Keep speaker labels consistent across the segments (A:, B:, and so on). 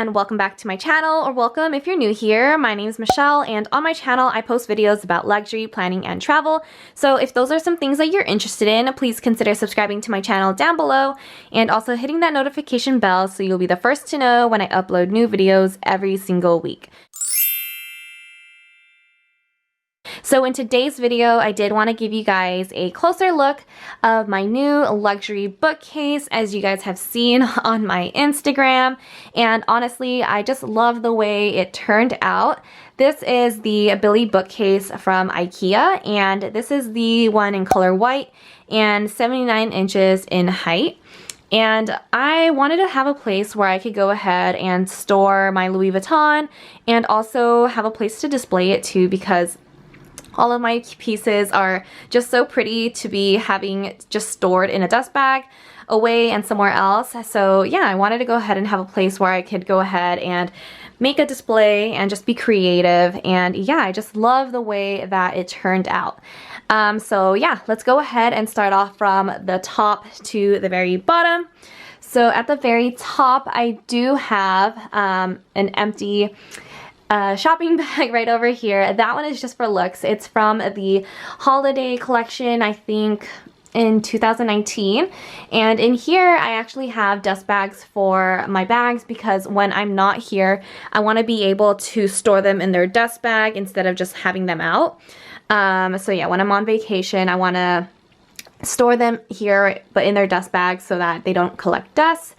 A: and welcome back to my channel, or welcome if you're new here. My name is Michelle, and on my channel I post videos about luxury, planning, and travel. So if those are some things that you're interested in, please consider subscribing to my channel down below and also hitting that notification bell so you'll be the first to know when I upload new videos every single week. So in today's video, I did want to give you guys a closer look of my new luxury bookcase, as you guys have seen on my Instagram. And honestly, I just love the way it turned out. This is the Billy Bookcase from Ikea, and this is the one in color white and 79 inches in height. And I wanted to have a place where I could go ahead and store my Louis Vuitton and also have a place to display it too, because all of my pieces are just so pretty to be having just stored in a dust bag away and somewhere else. So yeah, I wanted to go ahead and have a place where I could go ahead and make a display and just be creative. And yeah, I just love the way that it turned out. So yeah, let's go ahead and start off from the top to the very bottom. So at the very top, I do have an empty shopping bag right over here. That one is just for looks. It's from the holiday collection, I think in 2019. And in here, I actually have dust bags for my bags because when I'm not here, I want to be able to store them in their dust bag instead of just having them out. So yeah, when I'm on vacation, I want to store them here, but in their dust bags so that they don't collect dust.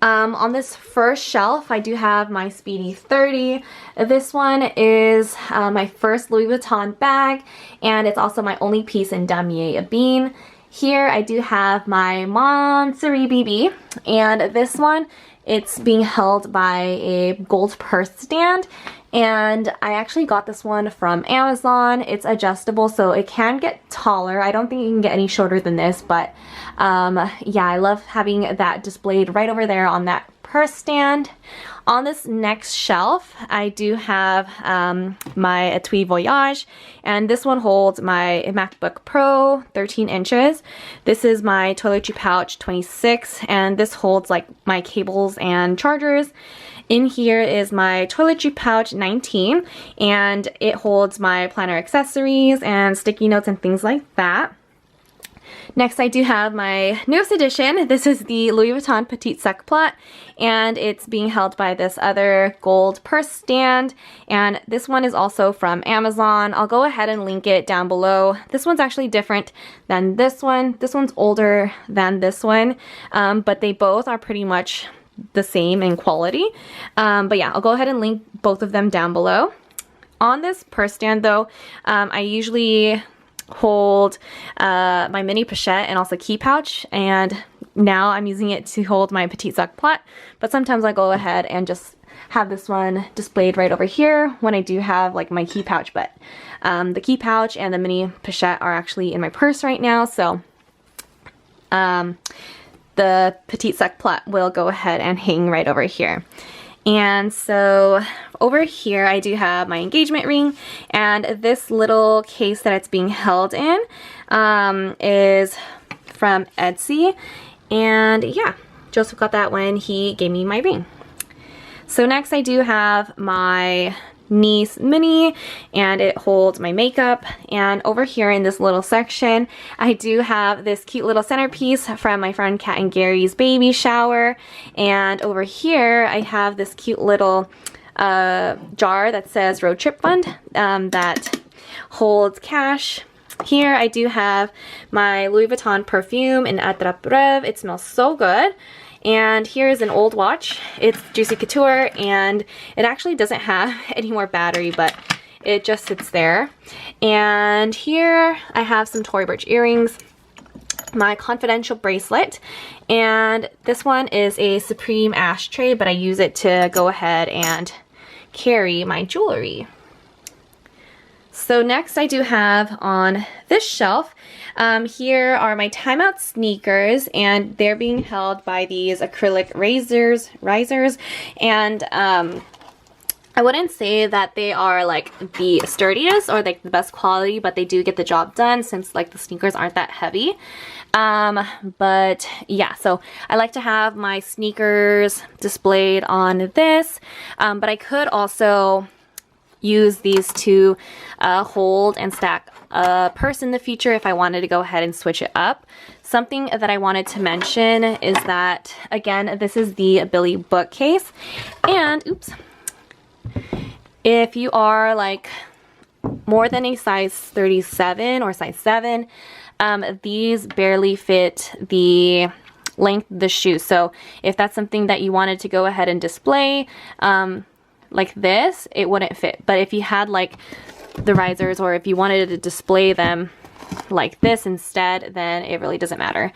A: On this first shelf, I do have my Speedy 30. This one is my first Louis Vuitton bag, and it's also my only piece in Damier Ebene. Here I do have my Montsouris BB, and this one, it's being held by a gold purse stand. And I actually got this one from Amazon. It's adjustable, so it can get taller. I don't think you can get any shorter than this, but yeah, I love having that displayed right over there on that purse stand. On this next shelf, I do have my Etui Voyage, and this one holds my MacBook Pro 13 inches. This is my toiletry pouch 26, and this holds like my cables and chargers. In here is my toiletry pouch 19, and it holds my planner accessories and sticky notes and things like that. Next, I do have my newest addition. This is the Louis Vuitton Petite Sac Plat, and it's being held by this other gold purse stand, and this one is also from Amazon. I'll go ahead and link it down below. This one's actually different than this one. This one's older than this one, but they both are pretty much the same in quality. But yeah, I'll go ahead and link both of them down below. On this purse stand though, I usually hold my mini pochette and also key pouch, and now I'm using it to hold my Petite Sac Plat, but sometimes I go ahead and just have this one displayed right over here when I do have like my key pouch. But the key pouch and the mini pochette are actually in my purse right now, so the Petite Sac Plat will go ahead and hang right over here. And so over here I do have my engagement ring, and this little case that it's being held in is from Etsy, and yeah, Joseph got that when he gave me my ring. So next I do have my niece mini, and it holds my makeup. And over here in this little section, I do have this cute little centerpiece from my friend Kat and Gary's baby shower. And over here I have this cute little jar that says Road Trip Fund that holds cash. Here I do have my Louis Vuitton perfume in Attrape. It smells so good. And here's an old watch. It's Juicy Couture, and it actually doesn't have any more battery, but it just sits there. And here I have some Tory Burch earrings, my confidential bracelet, and this one is a Supreme ashtray, but I use it to go ahead and carry my jewelry. So next I do have on this shelf, here are my timeout sneakers, and they're being held by these acrylic risers, and I wouldn't say that they are like the sturdiest or like the best quality, but they do get the job done since like the sneakers aren't that heavy. But yeah, so I like to have my sneakers displayed on this, but I could also use these to hold and stack a purse in the future if I wanted to go ahead and switch it up. Something that I wanted to mention is that, again, this is the Billy Bookcase, and oops, if you are like more than a size 37 or size 7, these barely fit the length of the shoe. So if that's something that you wanted to go ahead and display like this, it wouldn't fit. But if you had like the risers, or if you wanted to display them like this instead, then it really doesn't matter.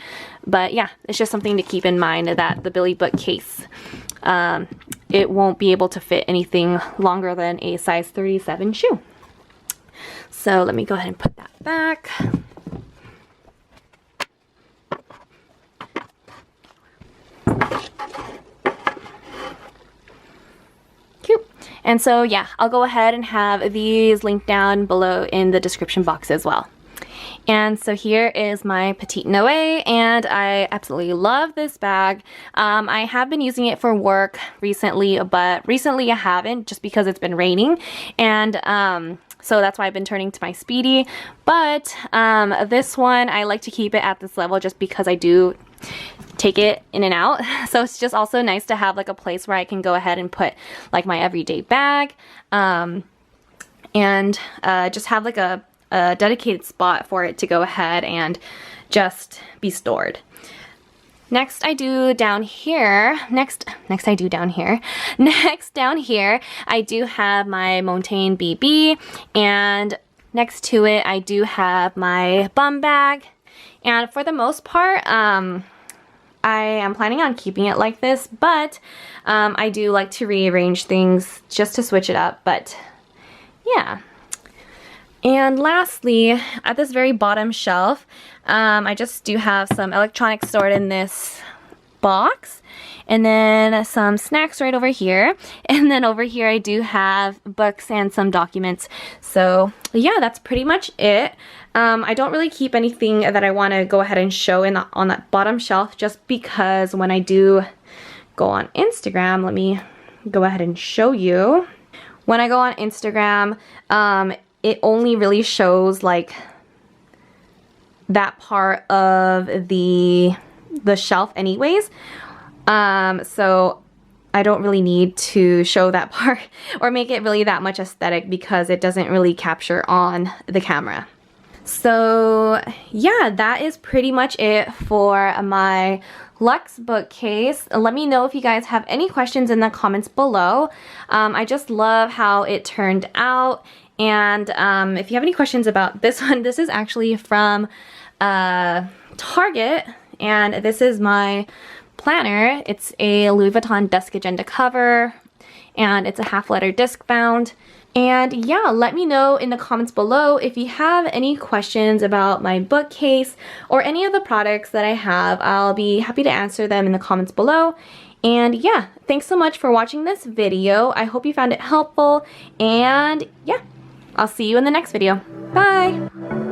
A: But yeah, it's just something to keep in mind, that the Billy Bookcase, it won't be able to fit anything longer than a size 37 shoe. So let me go ahead and put that back. Cute. And so yeah, I'll go ahead and have these linked down below in the description box as well. And so here is my Petite Noe, and I absolutely love this bag. I have been using it for work recently, but recently I haven't, just because it's been raining, and so that's why I've been turning to my Speedy. But this one, I like to keep it at this level just because I do take it in and out. So it's just also nice to have like a place where I can go ahead and put like my everyday bag, and just have like a dedicated spot for it to go ahead and just be stored. Next down here, I do have my Montaigne BB, and next to it I do have my bum bag. And for the most part, I am planning on keeping it like this, but I do like to rearrange things just to switch it up. But yeah. And lastly, at this very bottom shelf, I just do have some electronics stored in this box, and then some snacks right over here, and then over here I do have books and some documents. So yeah, that's pretty much it. I don't really keep anything that I want to go ahead and show on that bottom shelf, just because when I do go on Instagram, let me go ahead and show you. When I go on Instagram, it only really shows like that part of the shelf anyways. So I don't really need to show that part or make it really that much aesthetic, because it doesn't really capture on the camera. So yeah, that is pretty much it for my Luxe bookcase. Let me know if you guys have any questions in the comments below. I just love how it turned out. And if you have any questions about this one, this is actually from Target, and this is my planner. It's a Louis Vuitton desk agenda cover, and it's a half-letter disc bound. And yeah, let me know in the comments below if you have any questions about my bookcase or any of the products that I have. I'll be happy to answer them in the comments below. And yeah, thanks so much for watching this video. I hope you found it helpful, and yeah, I'll see you in the next video. Bye!